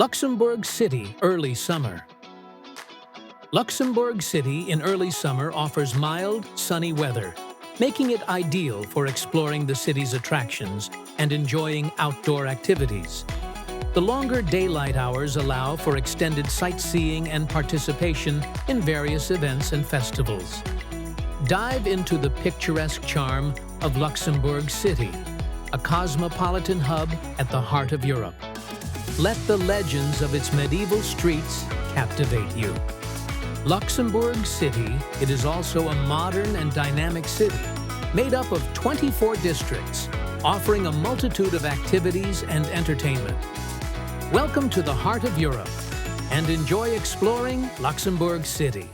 Luxembourg City, early summer. Luxembourg City in early summer offers mild, sunny weather, making it ideal for exploring the city's attractions and enjoying outdoor activities. The longer daylight hours allow for extended sightseeing and participation in various events and festivals. Dive into the picturesque charm of Luxembourg City, a cosmopolitan hub at the heart of Europe. Let the legends of its medieval streets captivate you. Luxembourg City, it is also a modern and dynamic city, made up of 24 districts, offering a multitude of activities and entertainment. Welcome to the heart of Europe, and enjoy exploring Luxembourg City.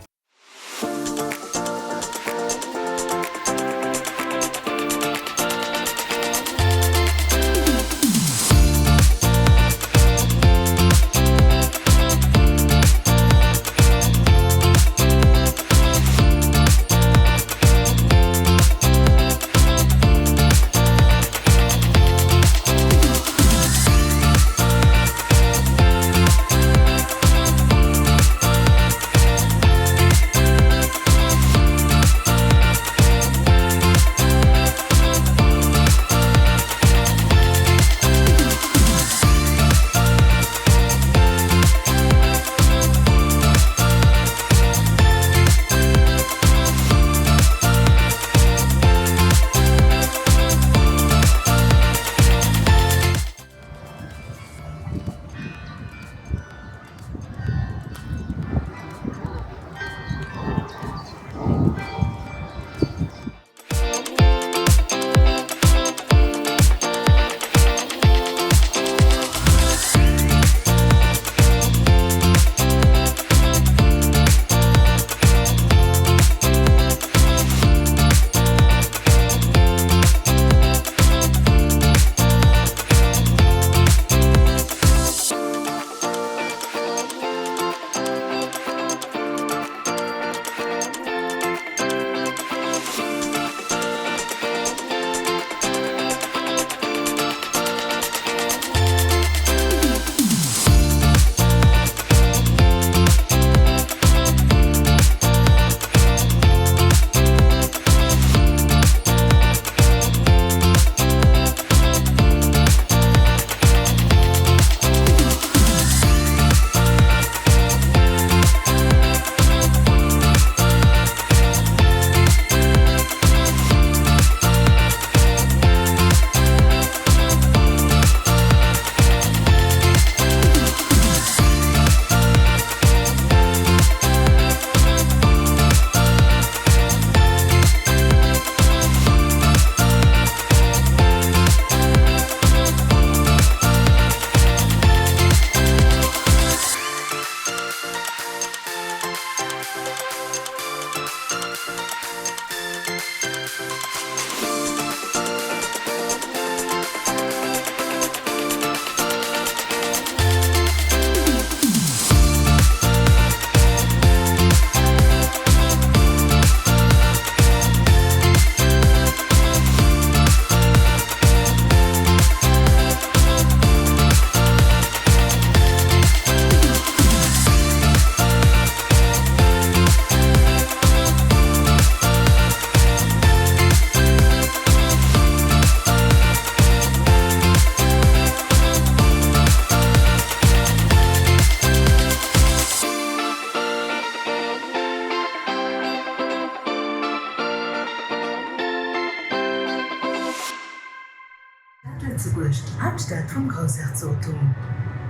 Hauptstadt vom Großherzogtum.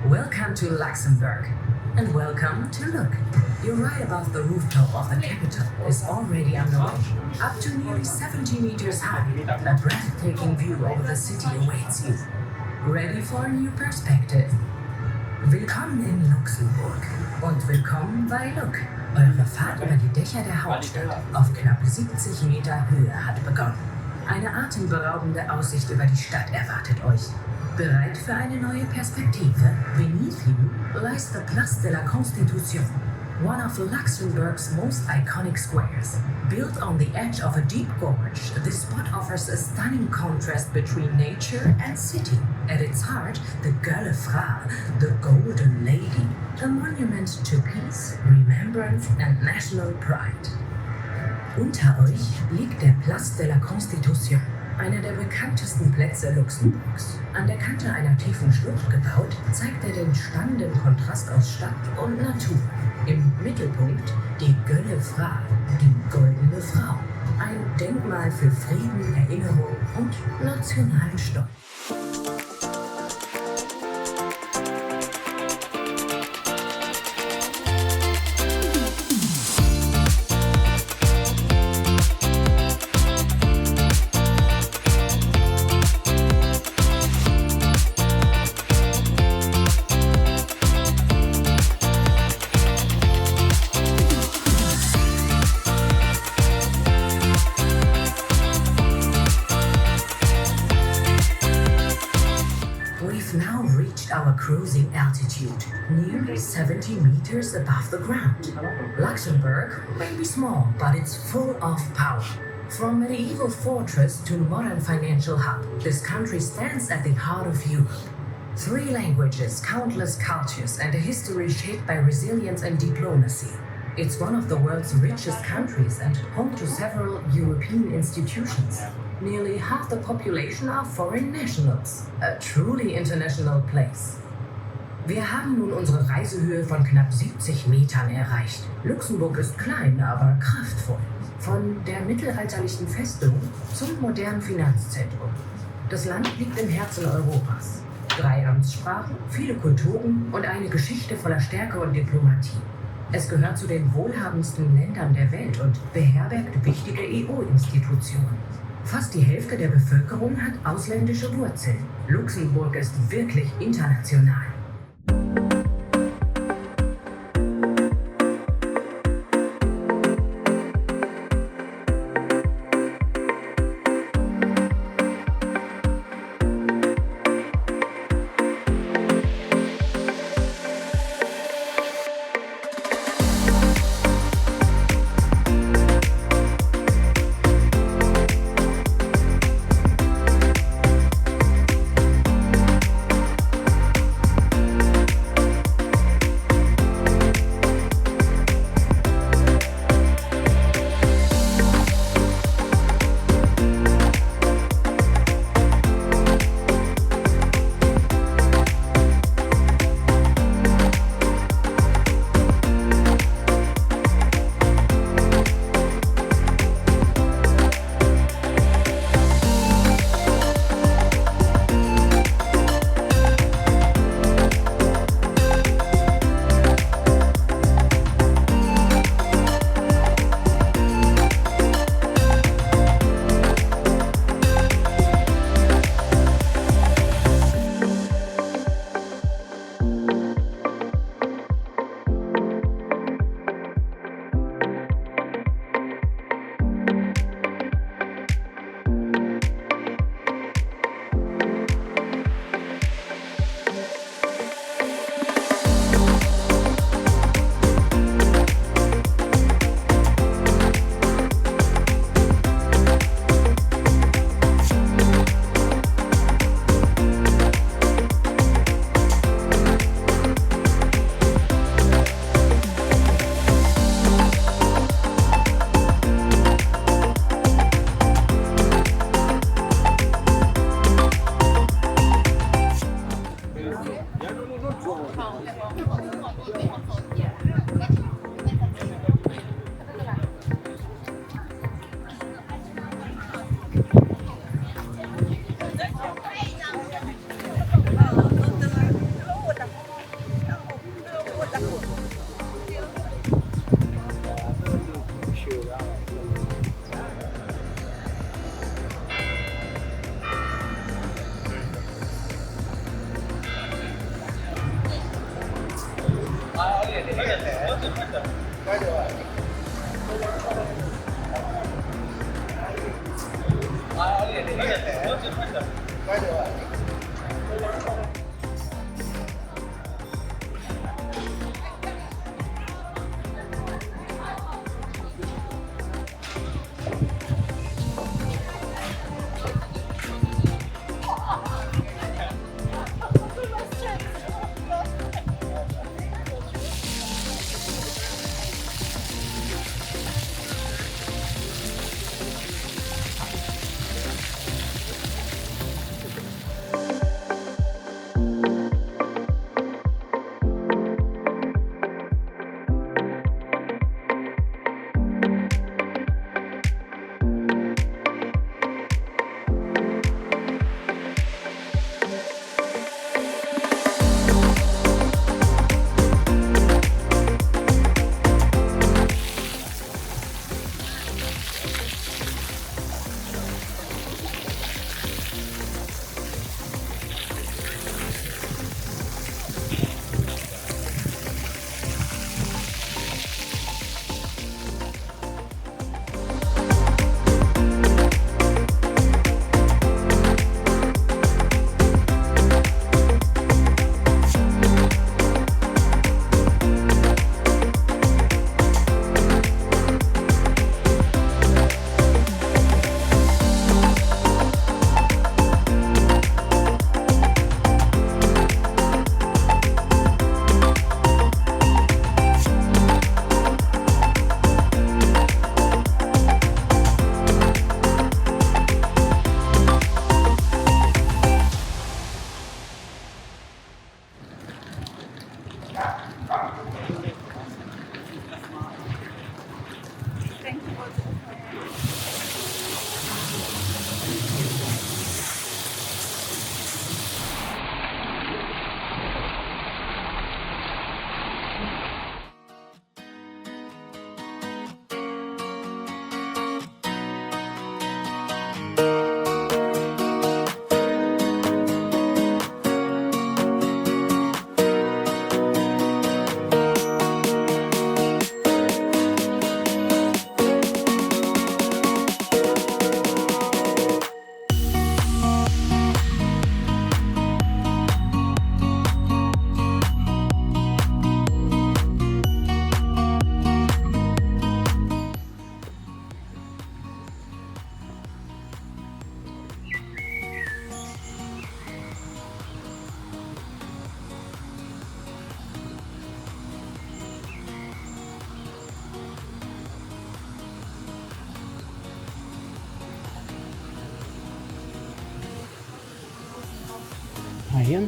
Welcome to Luxembourg, and welcome to Look. You're right above the rooftop of the capital is already underway. Up to nearly 70 meters high, a breathtaking view over the city awaits you. Ready for a new perspective? Willkommen in Luxemburg und willkommen bei Look. Eure Fahrt über die Dächer der Hauptstadt auf knapp 70 Meter Höhe hat begonnen. Eine atemberaubende Aussicht über die Stadt erwartet euch. Bereit für eine neue Perspektive? Beneath you lies the Place de la Constitution, one of Luxembourg's most iconic squares. Built on the edge of a deep gorge, this spot offers a stunning contrast between nature and city. At its heart, the Gueule Fra, the Golden Lady, a monument to peace, remembrance and national pride. Unter euch liegt der Place de la Constitution, einer der bekanntesten Plätze Luxemburgs. An der Kante einer tiefen Schlucht gebaut, zeigt er den spannenden Kontrast aus Stadt und Natur. Im Mittelpunkt die Gueule Fra, die goldene Frau. Ein Denkmal für Frieden, Erinnerung und nationalen Stolz. Now reached our cruising altitude, nearly 70 meters above the ground. Luxembourg may be small, but it's full of power. From medieval fortress to modern financial hub, this country stands at the heart of Europe. 3 languages, countless cultures, and a history shaped by resilience and diplomacy. It's one of the world's richest countries and home to several European institutions. Nearly half the population are foreign nationals. A truly international place. Wir haben nun unsere Reisehöhe von knapp 70 Metern erreicht. Luxemburg ist klein, aber kraftvoll. Von der mittelalterlichen Festung zum modernen Finanzzentrum. Das Land liegt im Herzen Europas. 3 Amtssprachen, viele Kulturen und eine Geschichte voller Stärke und Diplomatie. Es gehört zu den wohlhabendsten Ländern der Welt und beherbergt wichtige EU-Institutionen. Fast die Hälfte der Bevölkerung hat ausländische Wurzeln. Luxemburg ist wirklich international. Ayan.